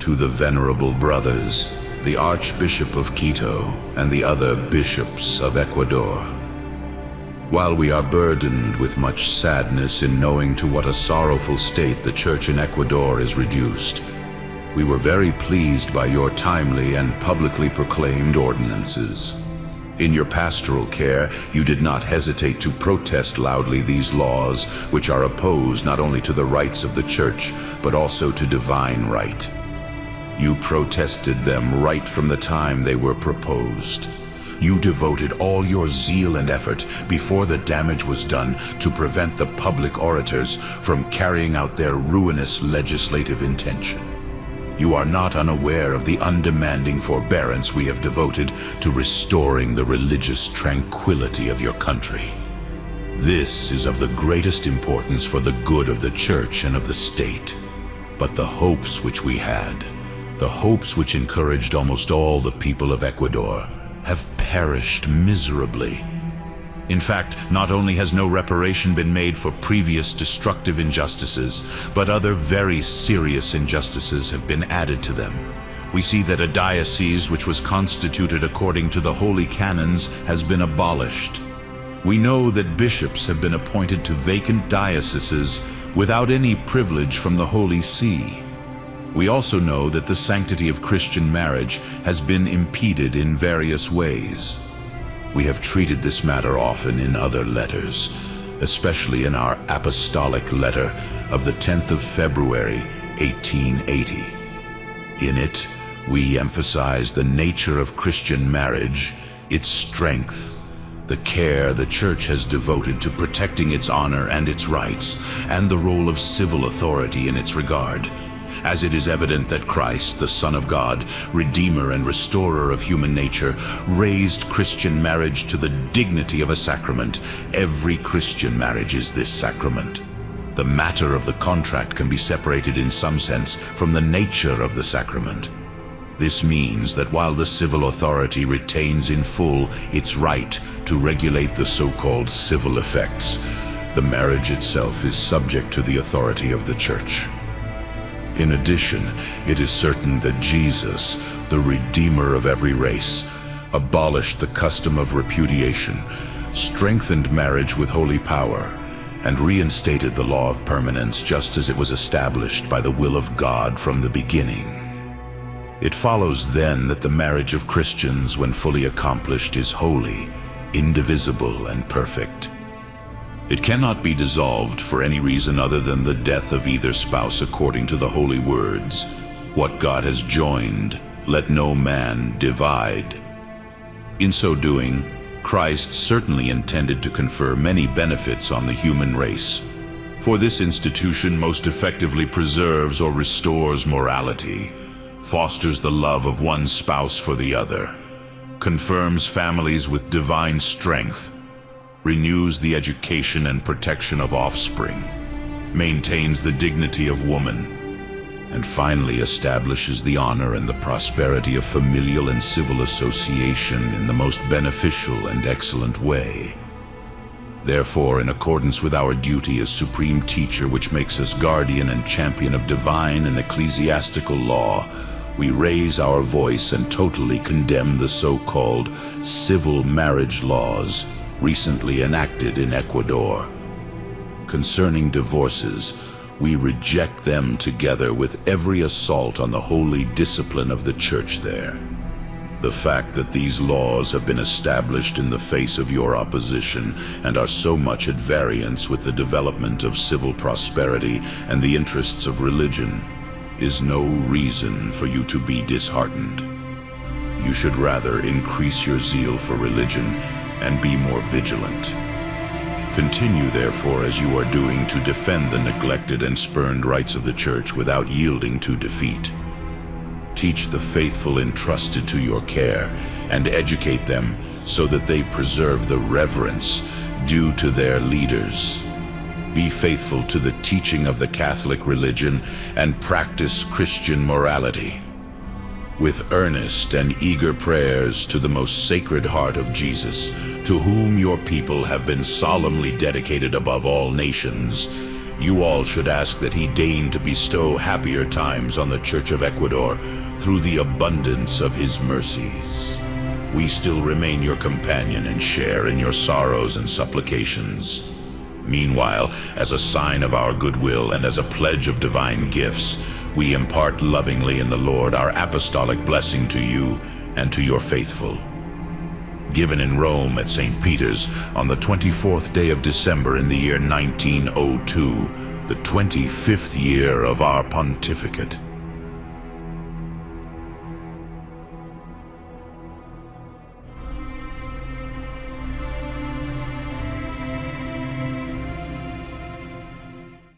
to the venerable brothers, the Archbishop of Quito and the other bishops of Ecuador. While we are burdened with much sadness in knowing to what a sorrowful state the Church in Ecuador is reduced, we were very pleased by your timely and publicly proclaimed ordinances. In your pastoral care, you did not hesitate to protest loudly these laws, which are opposed not only to the rights of the Church, but also to divine right. You protested them right from the time they were proposed. You devoted all your zeal and effort before the damage was done to prevent the public orators from carrying out their ruinous legislative intention. You are not unaware of the undemanding forbearance we have devoted to restoring the religious tranquility of your country. This is of the greatest importance for the good of the Church and of the state. But the hopes which we had, the hopes which encouraged almost all the people of Ecuador, have perished miserably. In fact, not only has no reparation been made for previous destructive injustices, but other very serious injustices have been added to them. We see that a diocese which was constituted according to the holy canons has been abolished. We know that bishops have been appointed to vacant dioceses without any privilege from the Holy See. We also know that the sanctity of Christian marriage has been impeded in various ways. We have treated this matter often in other letters, especially in our apostolic letter of the 10th of February, 1880. In it, we emphasize the nature of Christian marriage, its strength, the care the Church has devoted to protecting its honor and its rights, and the role of civil authority in its regard. As it is evident that Christ, the Son of God, Redeemer and Restorer of human nature, raised Christian marriage to the dignity of a sacrament, every Christian marriage is this sacrament. The matter of the contract can be separated in some sense from the nature of the sacrament. This means that while the civil authority retains in full its right to regulate the so-called civil effects, the marriage itself is subject to the authority of the Church. In addition, it is certain that Jesus, the Redeemer of every race, abolished the custom of repudiation, strengthened marriage with holy power, and reinstated the law of permanence just as it was established by the will of God from the beginning. It follows then that the marriage of Christians, when fully accomplished, is holy, indivisible, and perfect. It cannot be dissolved for any reason other than the death of either spouse according to the holy words, "What God has joined, let no man divide." In so doing, Christ certainly intended to confer many benefits on the human race. For this institution most effectively preserves or restores morality, fosters the love of one spouse for the other, confirms families with divine strength, renews the education and protection of offspring, maintains the dignity of woman, and finally establishes the honor and the prosperity of familial and civil association in the most beneficial and excellent way. Therefore, in accordance with our duty as supreme teacher, which makes us guardian and champion of divine and ecclesiastical law, we raise our voice and totally condemn the so-called civil marriage laws recently enacted in Ecuador. Concerning divorces, we reject them together with every assault on the holy discipline of the Church there. The fact that these laws have been established in the face of your opposition and are so much at variance with the development of civil prosperity and the interests of religion is no reason for you to be disheartened. You should rather increase your zeal for religion and be more vigilant. Continue, therefore, as you are doing, to defend the neglected and spurned rights of the Church without yielding to defeat. Teach the faithful entrusted to your care, and educate them so that they preserve the reverence due to their leaders. Be faithful to the teaching of the Catholic religion and practice Christian morality. With earnest and eager prayers to the most sacred heart of Jesus, to whom your people have been solemnly dedicated above all nations, you all should ask that he deign to bestow happier times on the Church of Ecuador through the abundance of his mercies. We still remain your companion and share in your sorrows and supplications. Meanwhile, as a sign of our goodwill and as a pledge of divine gifts, we impart lovingly in the Lord our apostolic blessing to you and to your faithful. Given in Rome at St. Peter's on the 24th day of December in the year 1902, the 25th year of our pontificate.